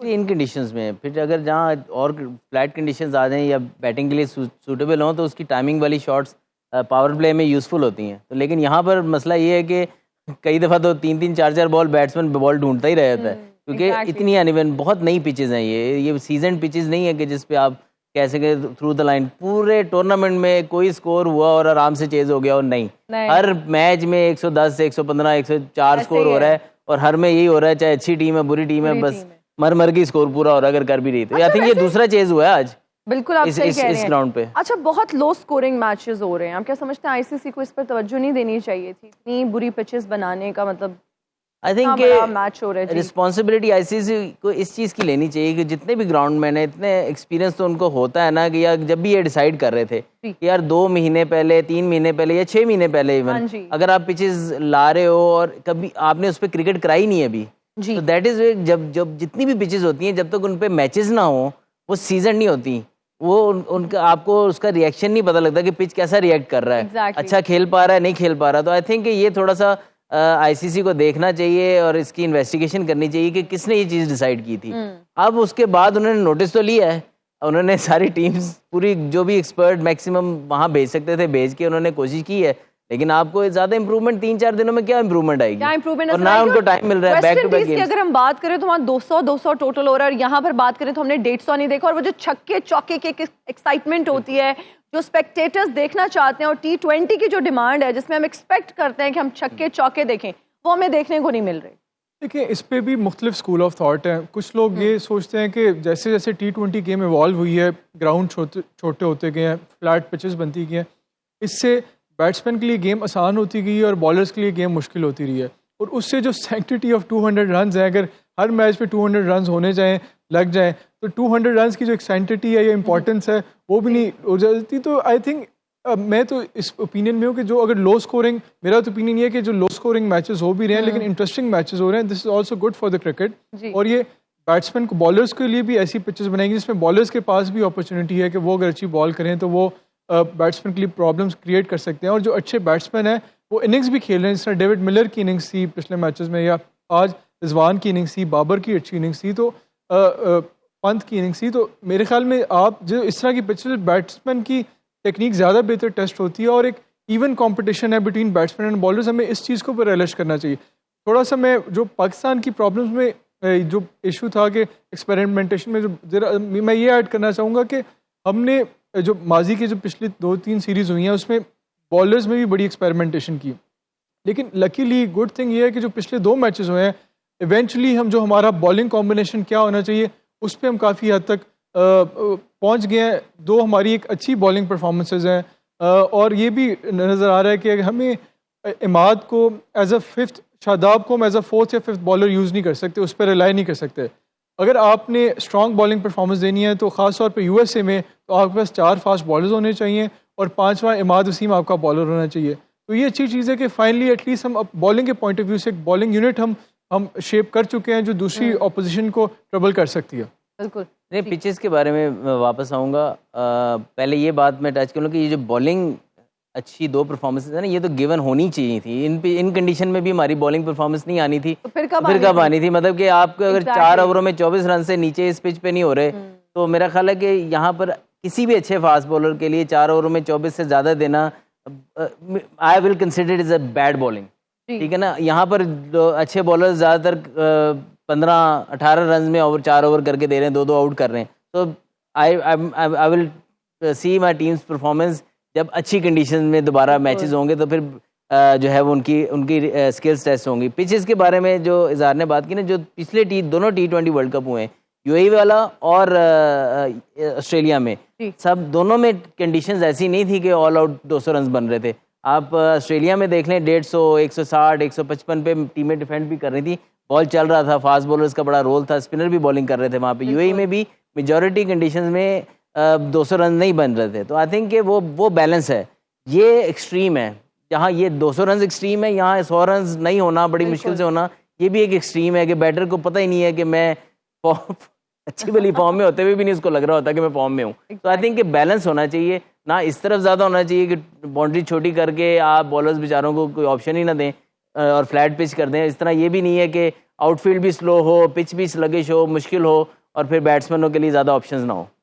یہ ان کنڈیشنز میں. پھر اگر جہاں اور فلیٹ کنڈیشنز آ جائیں یا بیٹنگ کے لیے سوٹیبل ہوں تو اس کی ٹائمنگ والی شاٹس پاور پلے میں یوزفل ہوتی ہیں. تو لیکن یہاں پر مسئلہ یہ ہے کہ کئی دفعہ تو 3-4 بال بیٹسمین بال ڈھونڈتا ہی رہتا ہے, کیونکہ اتنی ان ایون بہت نئی پچز ہیں. یہ سیزنڈ پچز نہیں ہے کہ جس پہ آپ کہہ سکیں تھرو دا لائن پورے ٹورنامنٹ میں کوئی سکور ہوا اور آرام سے چیز ہو گیا, اور نہیں, ہر میچ میں 110 115 104 سکور ہو رہا ہے, اور ہر میں یہی ہو رہا ہے, چاہے اچھی ٹیم ہے بری ٹیم ہے, بس مر کی سکور پورا ہو رہا ہے اگر کر بھی رہی. تو آئی تھنک یہ دوسرا چیز ہوا ہے آج بالکل آپ صحیح کہہ رہے ہیں گراؤنڈ پہ. اچھا, بہت لو سکورنگ میچز ہو رہے ہیں, آپ کیا سمجھتے ہیں آئی سی سی کو اس پر توجہ نہیں دینی چاہیے تھی اتنی بری پچز بنانے کا؟ مطلب آئی تھنک میچ ہو رہا ہے, رسپانسبلٹی آئی سی سی کو اس چیز کی لینی چاہیے کہ جتنے بھی گراؤنڈ مین ہیں اتنے ایکسپیرینس تو ان کو ہوتا ہے نا, کہ یار جب بھی یہ ڈیسائیڈ کر رہے تھے کہ یار 2 مہینے پہلے 3 مہینے پہلے یا 6 مہینے پہلے ایون اگر آپ پچز لا رہے ہو اور کبھی آپ نے اس پہ کرکٹ کرائی نہیں ہے ابھی, تو دیٹ از جب جتنی بھی پچز ہوتی ہیں جب تک ان پہ میچز نہ ہوں وہ سیزن نہیں ہوتی. وہ ان کا آپ کو اس کا ریئیکشن نہیں پتہ لگتا کہ پچ کیسا ریئیکٹ کر رہا ہے, اچھا کھیل پا رہا ہے نہیں کھیل پا رہا. تو آئی تھنک کہ یہ تھوڑا سا آئی سی سی کو دیکھنا چاہیے اور اس کی انویسٹیگیشن کرنی چاہیے کہ کس نے یہ چیز ڈیسائیڈ کی تھی. اب اس کے بعد انہوں نے نوٹس تو لیا ہے, انہوں نے ساری ٹیمز پوری جو بھی ایکسپرٹ میکسیمم وہاں بھیج سکتے تھے بھیج کے انہوں نے کوشش کی ہے, لیکن آپ کو زیادہ امپروومنٹ 3-4 دنوں میں کیا امپروومنٹ آئے گی, اور نہ ان کو ٹائم مل رہا ہے. بیک ٹو بیک گیمز اگر ہم بات کریں تو وہاں 200 ٹوٹل ہو رہا ہے, اور یہاں پر بات کریں تو ہم نے 150 نہیں دیکھا. اور وہ جو چھکے چوکے کی ایکسائٹمنٹ ہوتی ہے جو اسپیکٹیٹرز دیکھنا چاہتے ہیں, اور T20 کی جو ڈیمانڈ ہے جس میں ہم ایکسپیکٹ کرتے ہیں کہ ہم چھکے چوکے دیکھیں, وہ ہمیں دیکھنے کو نہیں مل رہے. دیکھیں اس پہ بھی مختلف اسکول آف تھاٹ ہیں. کچھ لوگ یہ سوچتے ہیں کہ جیسے جیسے T20 گیم ایوالو ہوئی ہے, گراؤنڈ چھوٹے ہوتے گئے ہیں, فلیٹ پچز بنتی گئی ہیں, اس سے بیٹسمین کے لیے گیم آسان ہوتی گئی ہے اور بالرز کے لیے گیم مشکل ہوتی رہی ہے. اور اس سے جو سینکٹیٹی آف 200 رنز ہے, اگر ہر میچ پہ 200 رنز ہونے جائیں لگ جائیں تو 200 رنز کی جو ایک سینکٹیٹی ہے یا امپورٹنس ہے وہ بھی نہیں ہو جاتی. تو آئی تھنک میں تو اس اوپینین میں ہوں کہ جو اگر لو سکورنگ, میرا تو اوپینین یہ ہے کہ جو لو سکورنگ میچز ہو بھی رہے ہیں لیکن انٹرسٹنگ میچز ہو رہے ہیں, this is also good for the cricket. اور یہ بیٹسمین کو بالرز کے لیے بھی ایسی پچز بنائیں گی جس میں بالرز کے پاس بھی اپرچونیٹی ہے کہ وہ اگر اچھی بال کریں تو وہ بیٹسمین کے لیے پرابلمس کریٹ کر سکتے ہیں. اور جو اچھے بیٹسمین ہیں وہ اننگز بھی کھیل رہے ہیں, جس طرح ڈیوڈ ملر کی اننگز تھی پچھلے میچز میں, یا آج رضوان کی اننگز تھی, بابر کی اچھی اننگز تھی, تو پنت کی اننگز تھی. تو میرے خیال میں آپ جو اس طرح کی پچز بیٹسمین کی ٹیکنیک زیادہ بہتر ٹیسٹ ہوتی ہے, اور ایک ایون کمپٹیشن ہے بٹوین بیٹسمین اینڈ بالرز. ہمیں اس چیز کو پر ریلش کرنا چاہیے. تھوڑا سا میں جو پاکستان کی پرابلمس میں جو ایشو تھا کہ ایکسپیریمنٹیشن میں جو میں یہ ایڈ کرنا چاہوں گا کہ ہم نے جو ماضی کے جو پچھلی 2-3 سیریز ہوئی ہیں اس میں بالرز میں بھی بڑی ایکسپیریمنٹیشن کی, لیکن لکیلی گڈ تھنگ یہ ہے کہ جو پچھلے 2 میچز ہوئے ہیں ایونچولی ہم جو ہمارا بالنگ کمبینیشن کیا ہونا چاہیے اس پہ ہم کافی حد تک پہنچ گئے ہیں. 2 ہماری ایک اچھی بالنگ پرفارمنسز ہیں, اور یہ بھی نظر آ رہا ہے کہ ہمیں عماد کو ایز اے 5th, شاداب کو ہم ایز اے 4th یا 5th بالر یوز نہیں کر سکتے, اس پہ ریلائی نہیں کر سکتے. اگر آپ نے اسٹرانگ بالنگ پرفارمنس دینی ہے تو خاص طور پہ USA میں تو آپ کے پاس 4 فاسٹ بالرز ہونے چاہیے, اور 5واں عماد وسیم آپ کا بالر ہونا چاہیے. تو یہ اچھی چیز ہے کہ فائنلی ایٹ لیسٹ ہم بالنگ کے پوائنٹ آف ویو سے ایک بالنگ یونٹ ہم شیپ کر چکے ہیں جو دوسری اپوزیشن کو ٹربل کر سکتی ہے. بالکل نہیں, پچز کے بارے میں واپس آؤں گا. پہلے یہ بات میں ٹچ کروں کہ یہ جو بالنگ اچھی 2 پرفارمنسز ہیں نا, یہ تو گیون ہونی چاہیے تھی. ان کنڈیشن میں بھی ہماری بالنگ پرفارمنس نہیں آنی تھی, پھر کب آنی تھی؟ مطلب کہ آپ کو اگر 4 اووروں میں 24 رن سے نیچے اس پچ پہ نہیں ہو رہے, تو میرا خیال ہے کہ یہاں پر کسی بھی اچھے فاسٹ بالر کے لیے 4 اووروں میں 24 سے زیادہ دینا I will consider it is a bad bowling. ٹھیک ہے نا, یہاں پر اچھے بالر زیادہ تر 15-18 رنز میں 4 اوور کر کے دے رہے ہیں, 2 آؤٹ کر رہے ہیں. تو آئی ول سی مائی ٹیمز پرفارمنس جب اچھی کنڈیشن میں دوبارہ میچز ہوں گے تو پھر جو ہے وہ ان کی اسکلز ٹیسٹ ہوں گی. پچز کے بارے میں جو اظہار نے بات کی نا, جو پچھلے دونوں T20 ورلڈ کپ ہوئے ہیں, UAE والا اور آسٹریلیا میں, سب دونوں میں کنڈیشنز ایسی نہیں تھی کہ آل آؤٹ 200 رنز بن رہے تھے. آپ آسٹریلیا میں دیکھ لیں 150, 160, 155 پہ ٹیمیں ڈیفینڈ بھی کر رہی تھی, بال چل رہا تھا, فاسٹ بالرز کا بڑا رول تھا, اسپنر بھی بالنگ کر رہے تھے وہاں پہ. UAE میں بھی میجورٹی کنڈیشنز میں 200 رن نہیں بن رہے تھے. تو آئی تھنک کہ وہ بیلنس ہے. یہ ایکسٹریم ہے, جہاں یہ 200 رنز ایکسٹریم ہے, یہاں 100 رنز نہیں ہونا بڑی مشکل سے ہونا, یہ بھی ایک ایکسٹریم ہے کہ بیٹر کو پتہ ہی نہیں ہے کہ میں اچھی بلی فارم میں ہوتے ہوئے بھی نہیں اس کو لگ رہا ہوتا کہ میں فارم میں ہوں. تو آئی تھنک کہ بیلنس ہونا چاہیے, نہ اس طرف زیادہ ہونا چاہیے کہ باؤنڈری چھوٹی کر کے آپ بالرز بیچاروں کو کوئی آپشن ہی نہ دیں اور فلیٹ پچ کر دیں. اس طرح یہ بھی نہیں ہے کہ آؤٹ فیلڈ بھی سلو ہو, پچ بھی سلگش ہو, مشکل ہو, اور پھر بیٹسمینوں کے لیے زیادہ آپشنز نہ ہو.